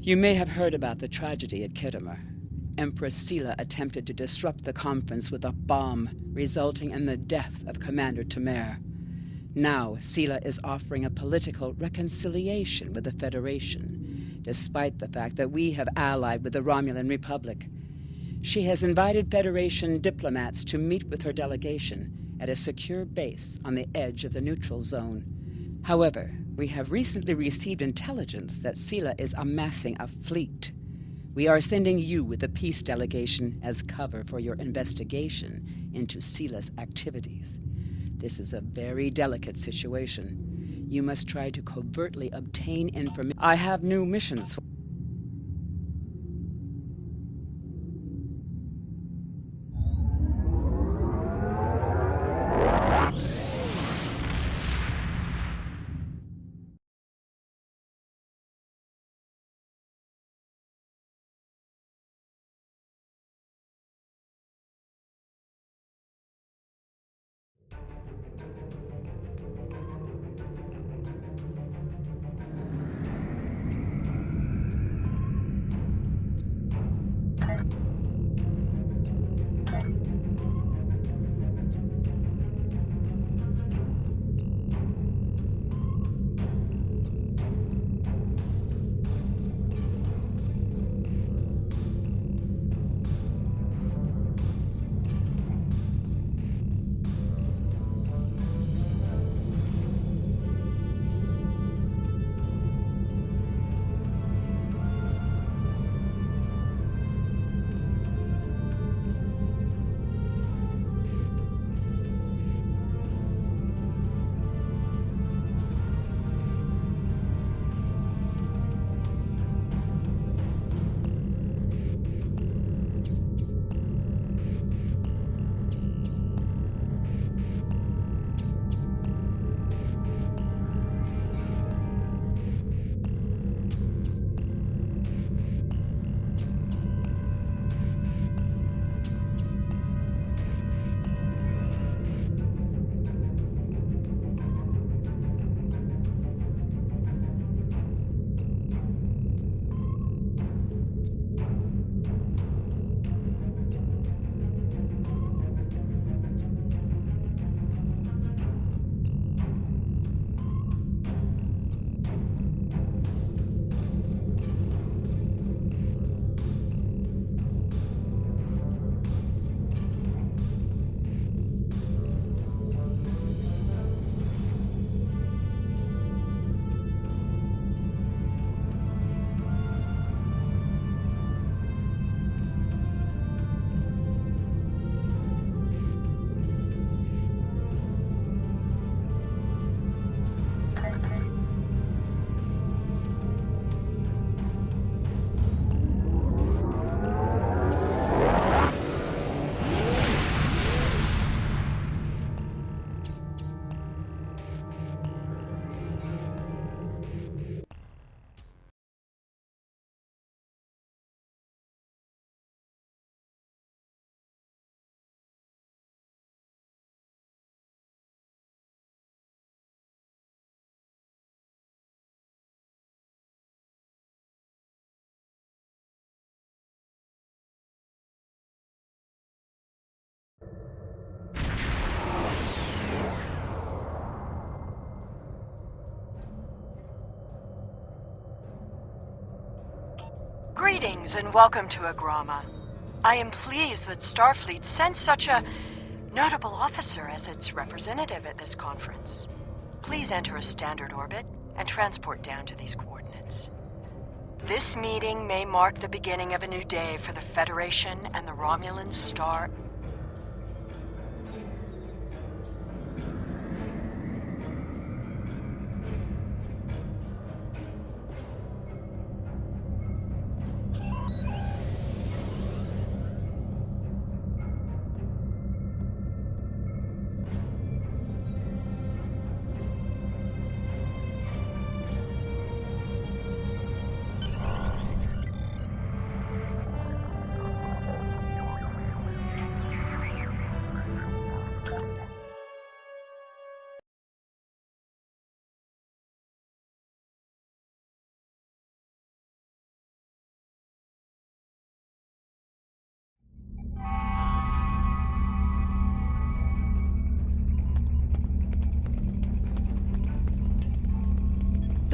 You may have heard about the tragedy at Khitomer. Empress Sela attempted to disrupt the conference with a bomb, resulting in the death of Commander Temer. Now, Sela is offering a political reconciliation with the Federation, despite the fact that we have allied with the Romulan Republic. She has invited Federation diplomats to meet with her delegation at a secure base on the edge of the neutral zone. However, we have recently received intelligence that Sela is amassing a fleet. We are sending you with the peace delegation as cover for your investigation into Sela's activities. This is a very delicate situation. You must try to covertly obtain information. I have new missions for Greetings and welcome to Agrama. I am pleased that Starfleet sent such a notable officer as its representative at this conference. Please enter a standard orbit and transport down to these coordinates. This meeting may mark the beginning of a new day for the Federation and the Romulan Star.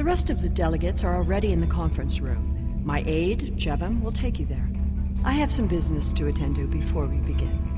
rest of the delegates are already in the conference room. My aide, Jevem, will take you there. I have some business to attend to before we begin.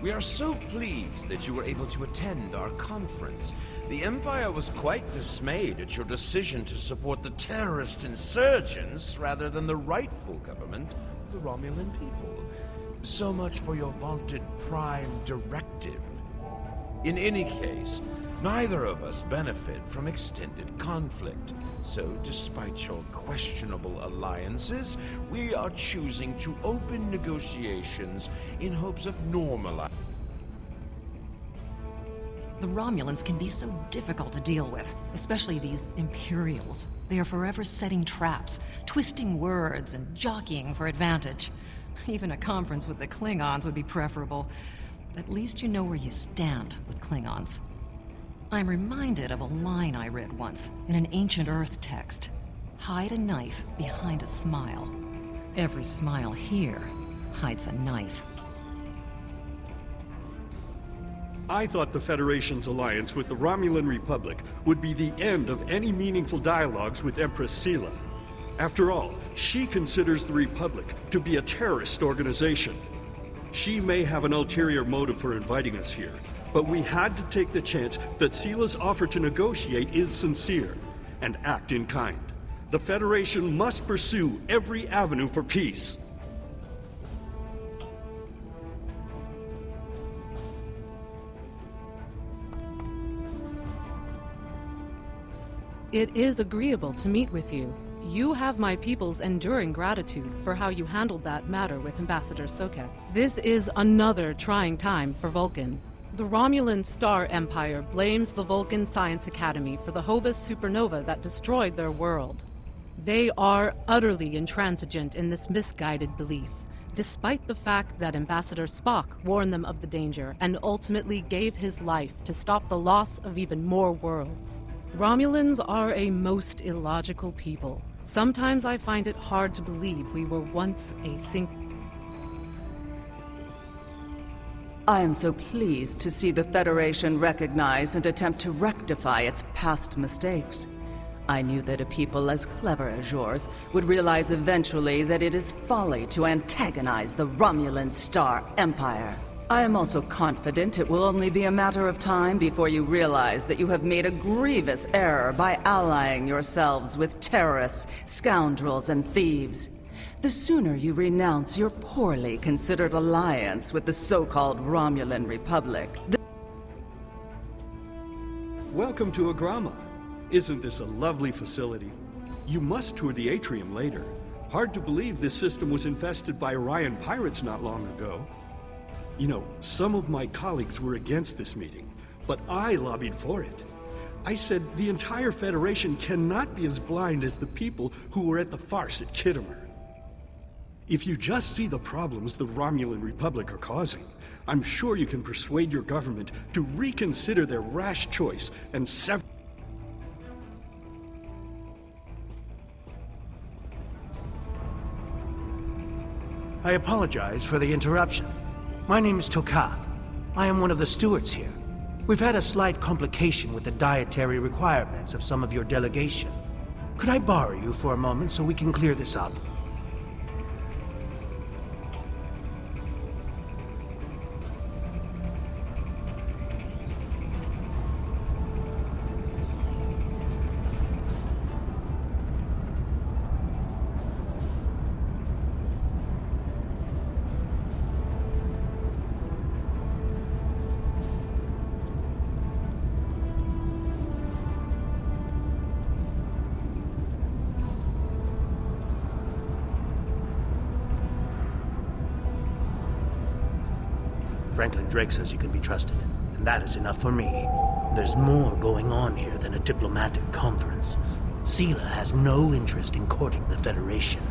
We are so pleased that you were able to attend our conference. The Empire was quite dismayed at your decision to support the terrorist insurgents rather than the rightful government of the Romulan people. So much for your vaunted Prime Directive. In any case, neither of us benefit from extended conflict. So, despite your questionable alliances, we are choosing to open negotiations in hopes of normalizing. The Romulans can be so difficult to deal with, especially these Imperials. They are forever setting traps, twisting words, and jockeying for advantage. Even a conference with the Klingons would be preferable. At least you know where you stand with Klingons. I'm reminded of a line I read once in an ancient Earth text. Hide a knife behind a smile. Every smile here hides a knife. I thought the Federation's alliance with the Romulan Republic would be the end of any meaningful dialogues with Empress Sela. After all, she considers the Republic to be a terrorist organization. She may have an ulterior motive for inviting us here, but we had to take the chance that Sela's offer to negotiate is sincere, and act in kind. The Federation must pursue every avenue for peace. It is agreeable to meet with you. You have my people's enduring gratitude for how you handled that matter with Ambassador Soketh. This is another trying time for Vulcan. The Romulan Star Empire blames the Vulcan Science Academy for the Hobus supernova that destroyed their world. They are utterly intransigent in this misguided belief, despite the fact that Ambassador Spock warned them of the danger and ultimately gave his life to stop the loss of even more worlds. Romulans are a most illogical people. Sometimes I find it hard to believe we were once a I am so pleased to see the Federation recognize and attempt to rectify its past mistakes. I knew that a people as clever as yours would realize eventually that it is folly to antagonize the Romulan Star Empire. I am also confident it will only be a matter of time before you realize that you have made a grievous error by allying yourselves with terrorists, scoundrels, and thieves. The sooner you renounce your poorly considered alliance with the so-called Romulan Republic, Welcome to Agrama. Isn't this a lovely facility? You must tour the atrium later. Hard to believe this system was infested by Orion pirates not long ago. You know, some of my colleagues were against this meeting, but I lobbied for it. I said the entire Federation cannot be as blind as the people who were at the farce at Khitomer. If you just see the problems the Romulan Republic are causing, I'm sure you can persuade your government to reconsider their rash choice and sever. I apologize for the interruption. My name is Tokav. I am one of the stewards here. We've had a slight complication with the dietary requirements of some of your delegation. Could I borrow you for a moment so we can clear this up? Franklin Drake says you can be trusted, and that is enough for me. There's more going on here than a diplomatic conference. Sela has no interest in courting the Federation.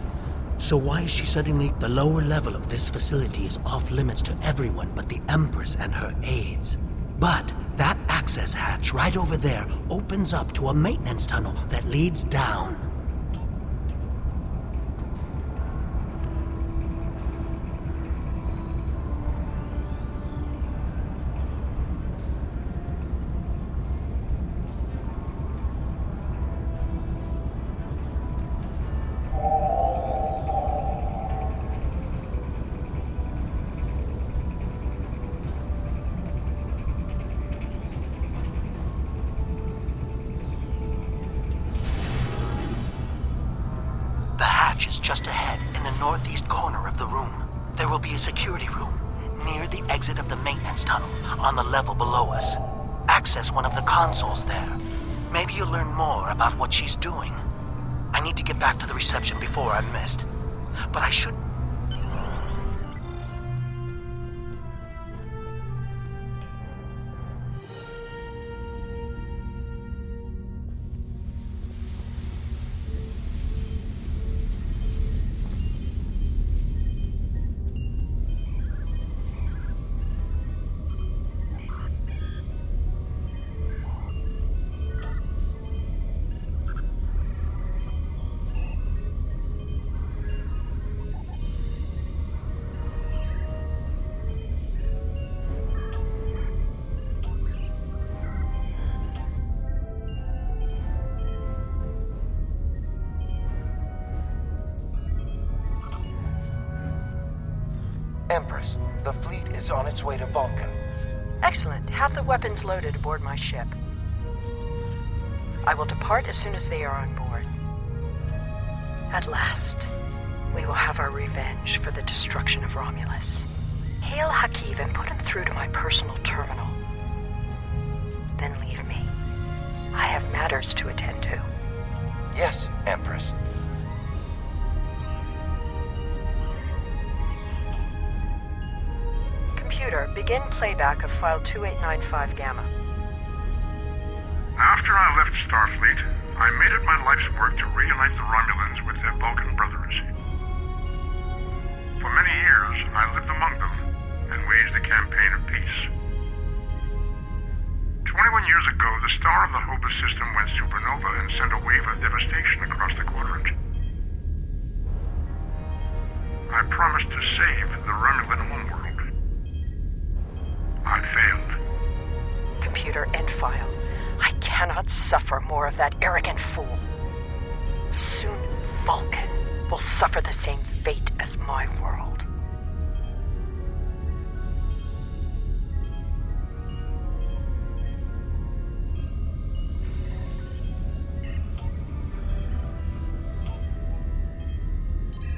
So why is she suddenly... The lower level of this facility is off limits to everyone but the Empress and her aides. But that access hatch right over there opens up to a maintenance tunnel that leads down. Is just ahead in the northeast corner of the room. There will be a security room near the exit of the maintenance tunnel on the level below us. Access one of the consoles there. Maybe you'll learn more about what she's doing. I need to get back to the reception before I'm missed. But I should... Empress, the fleet is on its way to Vulcan. Excellent. Have the weapons loaded aboard my ship. I will depart as soon as they are on board. At last, we will have our revenge for the destruction of Romulus. Hail Hakiv and put him through to my personal terminal. Then leave me. I have matters to attend to. Yes, Empress. Computer, begin playback of file 2895 Gamma. After I left Starfleet, I made it my life's work to reunite the Romulans with their Vulcan brothers. For many years, I lived among them and waged a campaign of peace. 21 years ago, the star of the Hobus system went supernova and sent a wave of devastation across the quadrant. I promised to save the Romulan homeworld. I failed. Computer, end file. I cannot suffer more of that arrogant fool. Soon, Vulcan will suffer the same fate as my world.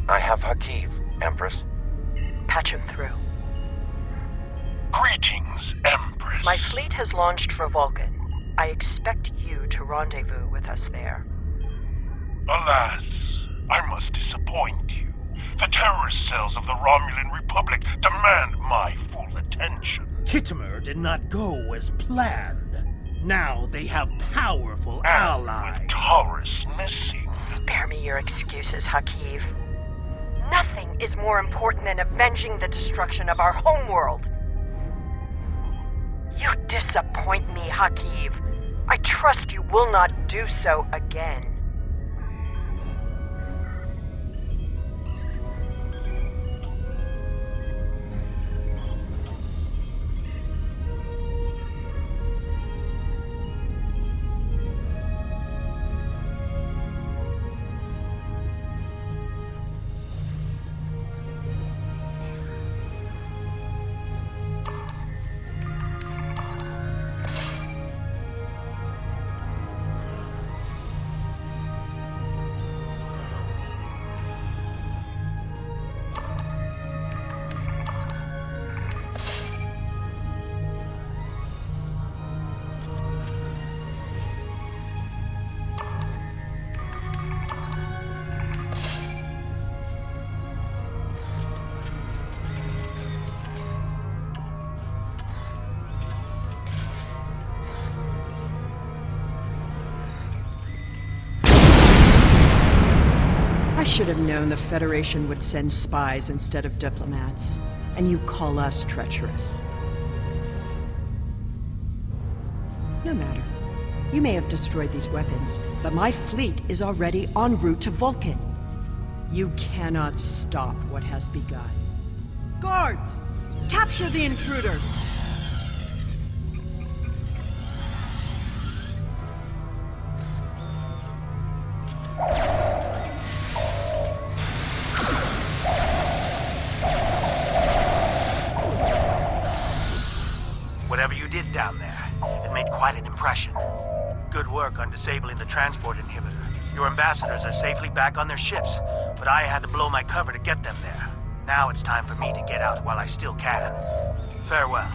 I have Hakiv, Empress. Patch him through. Greetings, Empress. My fleet has launched for Vulcan. I expect you to rendezvous with us there. Alas, I must disappoint you. The terrorist cells of the Romulan Republic demand my full attention. Khitomer did not go as planned. Now they have powerful allies. With Taurus missing. Spare me your excuses, Hakiv. Nothing is more important than avenging the destruction of our homeworld. You disappoint me, Hakiv. I trust you will not do so again. I should have known the Federation would send spies instead of diplomats, and you call us treacherous. No matter. You may have destroyed these weapons, but my fleet is already en route to Vulcan. You cannot stop what has begun. Guards! Capture the intruders! Whatever you did down there, it made quite an impression. Good work on disabling the transport inhibitor. Your ambassadors are safely back on their ships, but I had to blow my cover to get them there. Now it's time for me to get out while I still can. Farewell.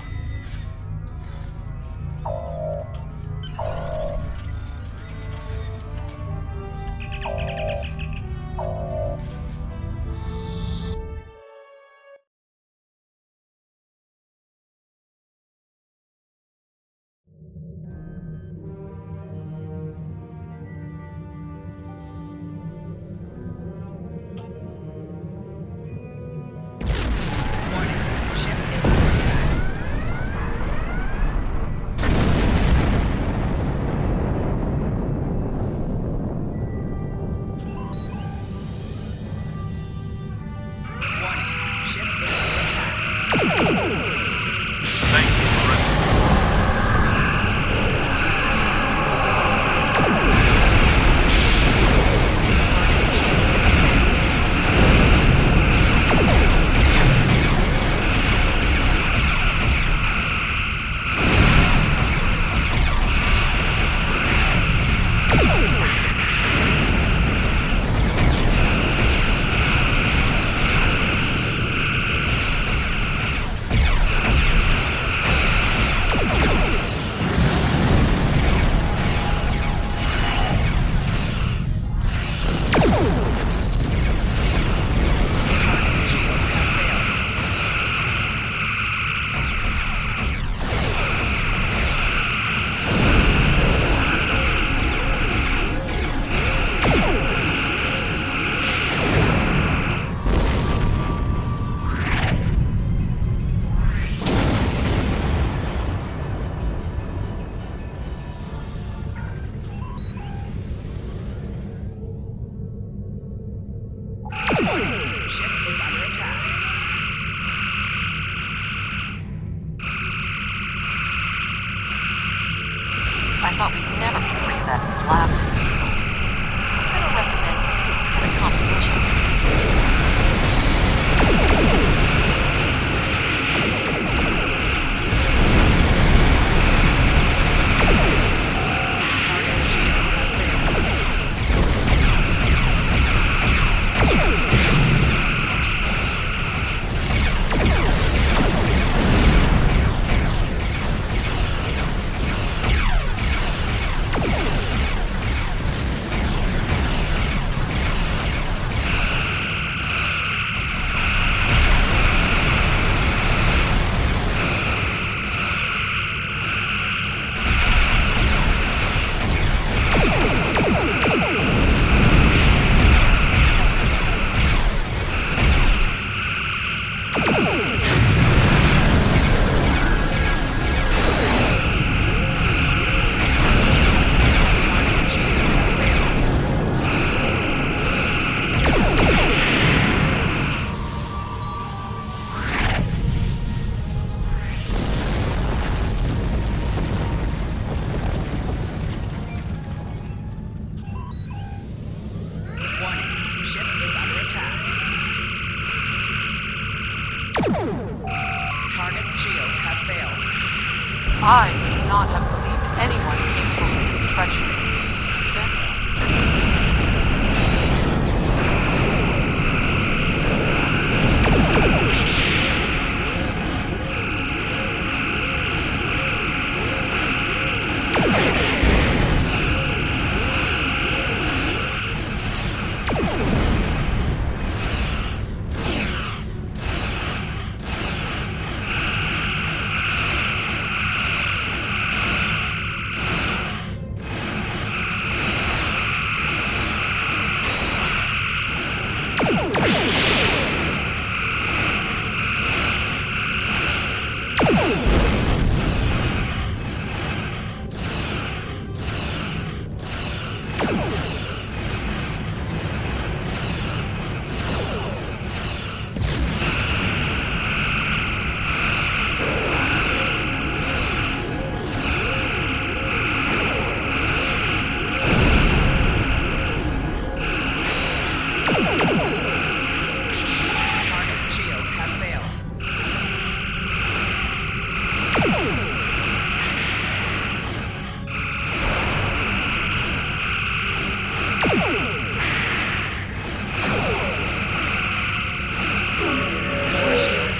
I thought we'd never be free of that blasted field. I'm gonna recommend you get a competition. I would not have believed anyone capable of this treachery, Target's shields have failed. More shields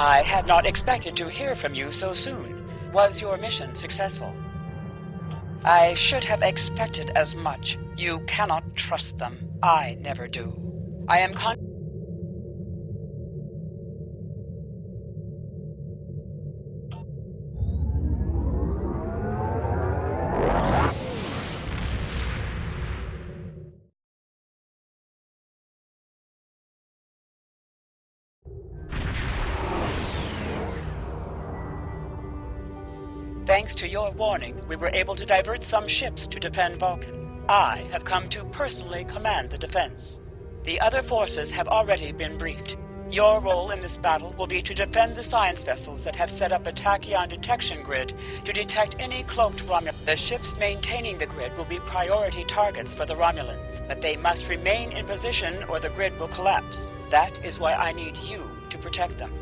I had not expected to hear from you so soon. Was your mission successful? I should have expected as much. You cannot trust them. I never do. I am Thanks to your warning, we were able to divert some ships to defend Vulcan. I have come to personally command the defense. The other forces have already been briefed. Your role in this battle will be to defend the science vessels that have set up a tachyon detection grid to detect any cloaked Romulans. The ships maintaining the grid will be priority targets for the Romulans, but they must remain in position or the grid will collapse. That is why I need you to protect them.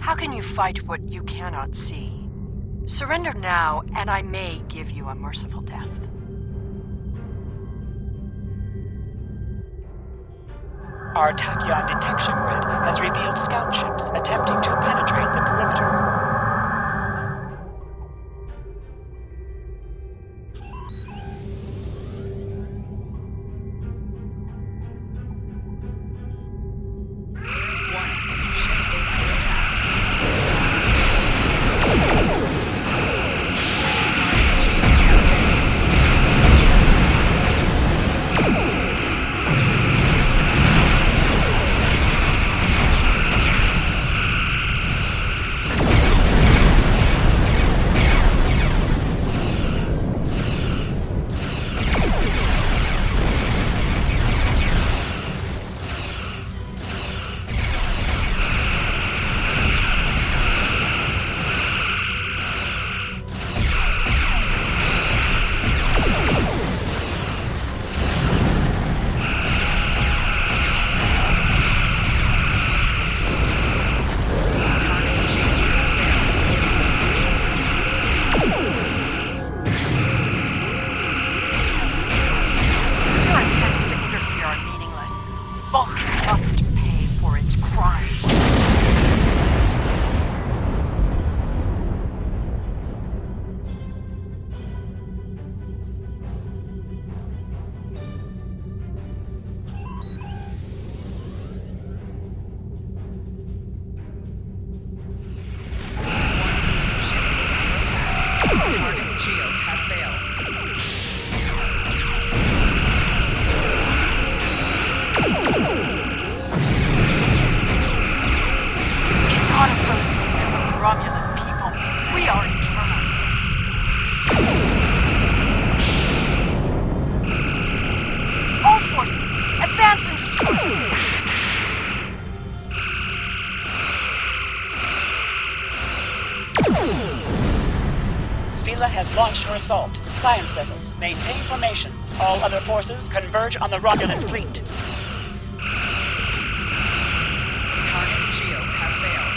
How can you fight what you cannot see? Surrender now, and I may give you a merciful death. Our tachyon detection grid has revealed scout ships attempting to penetrate the perimeter. Romulan people, we are eternal. All forces, advance and destroy. Sela has launched her assault. Science vessels, maintain formation. All other forces converge on the Romulan fleet. Target shields have failed.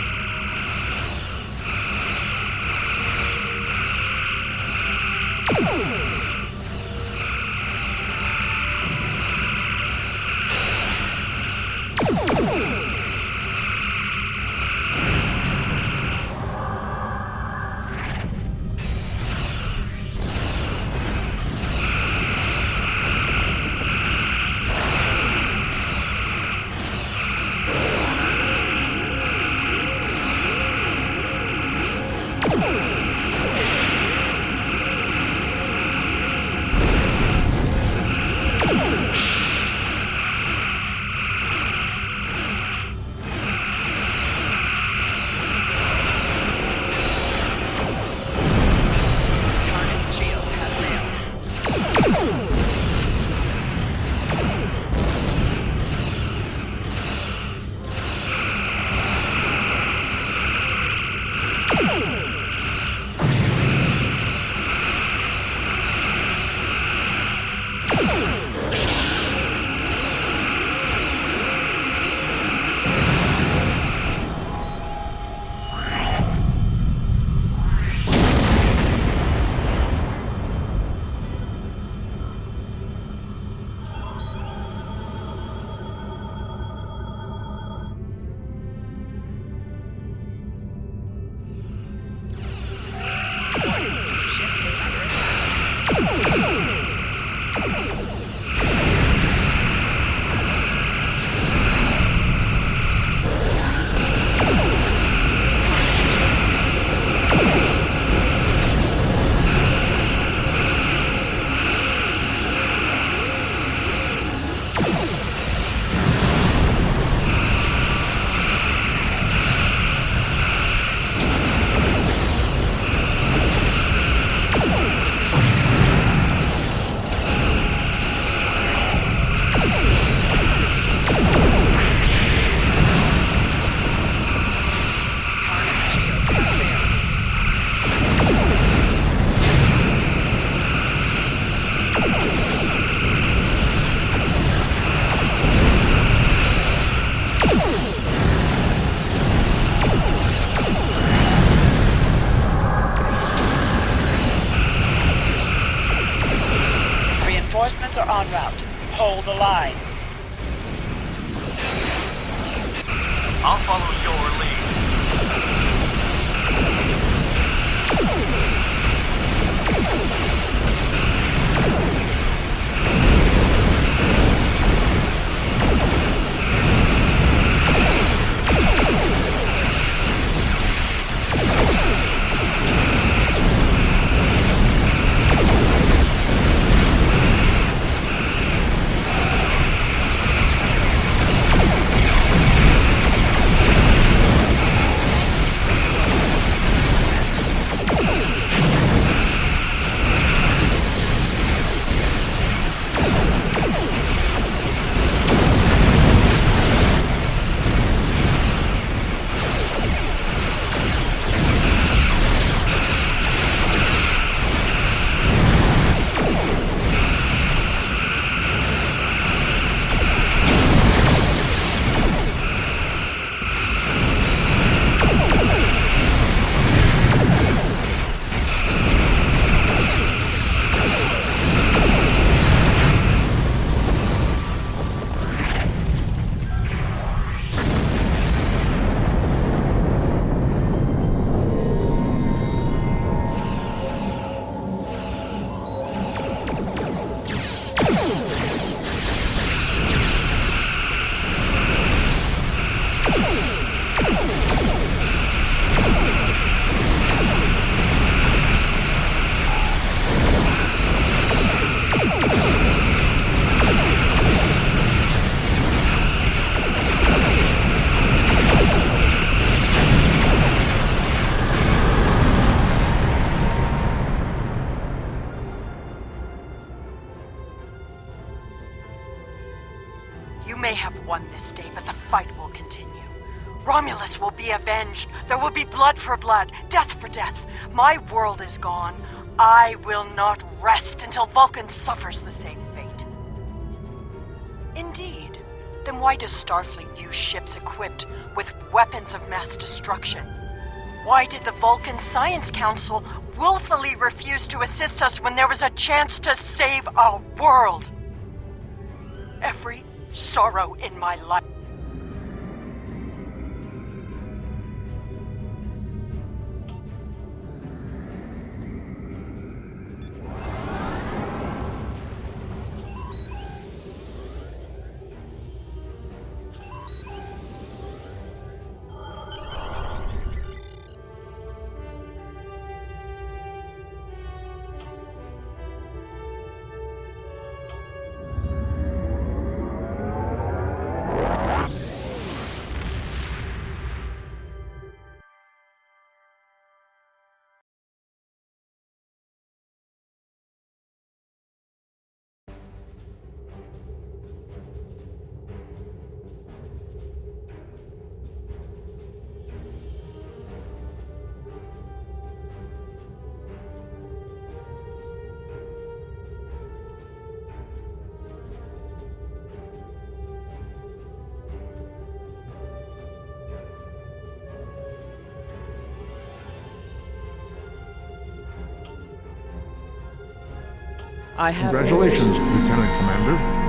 Reinforcements are en route. Hold the line. I'll follow your lead. You may have won this day, but the fight will continue. Romulus will be avenged. There will be blood for blood, death for death. My world is gone. I will not rest until Vulcan suffers the same fate. Indeed. Then why does Starfleet use ships equipped with weapons of mass destruction? Why did the Vulcan Science Council willfully refuse to assist us when there was a chance to save our world? Every sorrow in my life. I have Congratulations, Lieutenant Commander.